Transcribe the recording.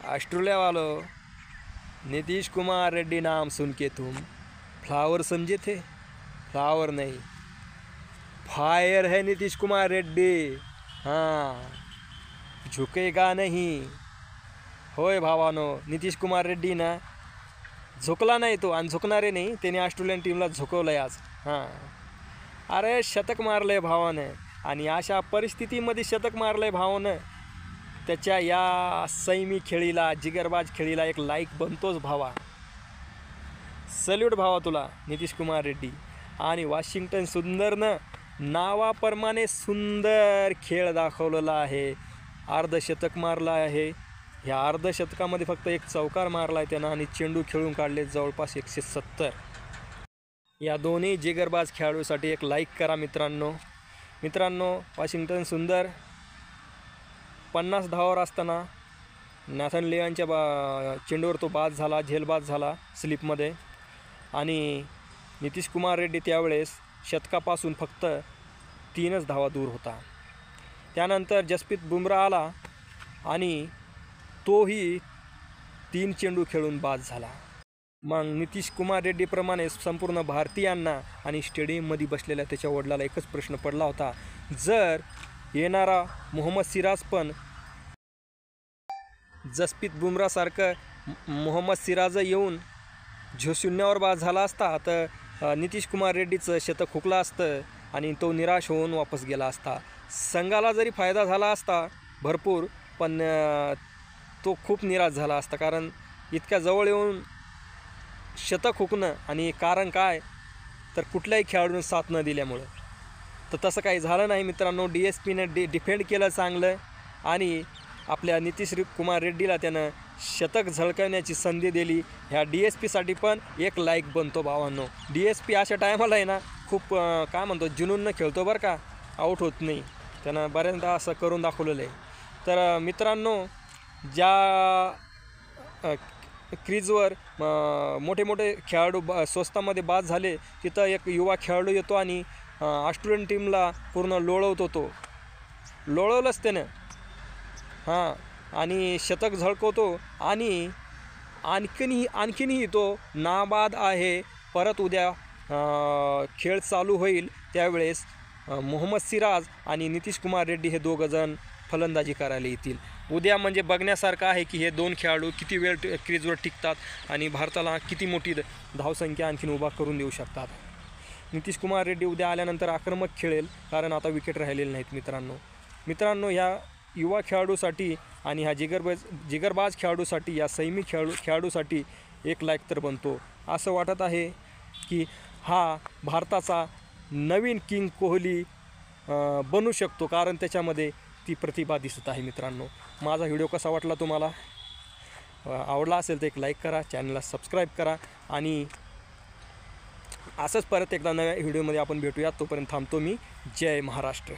Australia वालों, नीतीश कुमार रेड्डी नाम सुन के तुम फ्लावर समझे थे? फ्लावर नहीं, फायर है नीतीश कुमार रेड्डी। हाँ, झुकेगा नहीं। होय भावानो, नीतीश कुमार रेड्डी ना झुकला नाही तो आणि झुकणारे नाही, त्याने ऑस्ट्रेलियन टीमला झुकवलंय आज। हां, अरे शतक मारलंय भावानं आणि अशा परिस्थितीमध्ये शतक मारलंय भावानं, त्याच्या या संयमी खेळीला, जिगरबाज खेळीला एक लाईक बनतोच भावा। सल्यूट भावा तुला नीतीश कुमार रेड्डी। आणि वॉशिंग्टन सुंदरनं नावाप्रमाणे सुंदर खेळ दाखवलेला आहे, अर्धशतक मारला आहे। ह्या अर्धशतकामध्ये फक्त एक चौकार मारला आहे त्यानं आणि चेंडू खेळून काढले जवळपास 170। या दोन्ही जिगरबाज खेळाडूसाठी एक लाईक करा मित्रांनो। वॉशिंग्टन सुंदर 50 धावावर असताना नॅथन लिओनच्या चेंडूवर तो बाद झाला, झेलबाद झाला स्लिपमध्ये। आणि नीतीश कुमार रेड्डी त्यावेळेस शतकापासून फक्त 3च धावा दूर होता। त्यानंतर जसप्रीत बुमराह आला आणि तोही 3 चेंडू खेळून बाद झाला। मग नीतीश कुमार रेड्डीप्रमाणे संपूर्ण भारतीयांना आणि स्टेडियममध्ये बसलेल्या त्याच्या वडिलाला एकच प्रश्न पडला होता, जर येणारा मोहम्मद सिराज पण जसप्रीत बुमराहसारखं मोहम्मद सिराज येऊन 0-0वर बाद झाला असता तर नीतीश कुमार रेड्डीचं शतक हुकलं असतं आणि तो निराश होऊन वापस गेला असता। संघाला जरी फायदा झाला असता भरपूर, पण तो खूप निराश झाला असता, कारण इतक्या जवळ येऊन शतक हुकणं आणि कारण काय तर कुठल्याही खेळाडूने साथ न दिल्यामुळं। तर तसं काही झालं नाही मित्रांनो। DSPने डिफेंड केलं चांगलं आणि आपल्या नीतीश कुमार रेड्डीला त्यानं शतक झळकवण्याची संधी दिली। ह्या DSPसाठी पण एक लाईक बनतो भावांनो। DSP अशा टायमाला आहे ना खूप काय म्हणतो जुनूननं खेळतो बरं का, आऊट होत नाही, त्यानं बऱ्याचदा असं करून दाखवलेलं आहे। तर मित्रांनो, ज्या क्रीजवर मोठे मोठे खेळाडू स्वस्तामध्ये बाद झाले तिथं एक युवा खेळाडू येतो आणि ऑस्ट्रेलियन टीमला पूर्ण लोळवतो, तो लोळवलंच त्यानं। हां, आणि शतक झळकवतो आणि आणखीनही तो नाबाद आहे। परत उद्या खेळ चालू होईल त्यावेळेस मोहम्मद सिराज आणि नीतीश कुमार रेड्डी हे दोघंजण फलंदाजी करायला येतील उद्या। म्हणजे बघण्यासारखं आहे की हे दोन खेळाडू किती वेळ क्रीजवर टिकतात आणि भारताला किती मोठी धावसंख्या आणखीन उभा करून देऊ शकतात। नीतीश कुमार रेड्डी उद्या आल्यानंतर आक्रमक खेळेल, कारण आता विकेट राहिलेले नाहीत मित्रांनो। ह्या युवा खेळाडूसाठी आणि ह्या जिगरबाज खेळाडूसाठी, या संयमी खेळाडूसाठी एक लाईक तर बनतो। असं वाटत आहे की हा भारताचा नवीन किंग कोहली बनू शकतो, कारण त्याच्यामध्ये ती प्रतिभा दिसत आहे मित्रांनो। माझा व्हिडिओ कसा वाटला तुम्हाला? आवडला असेल तर एक लाईक करा, चॅनलला सबस्क्राईब करा आणि असंच परत एकदा नव्या व्हिडिओमध्ये आपण भेटूया। तोपर्यंत थांबतो मी। जय महाराष्ट्र।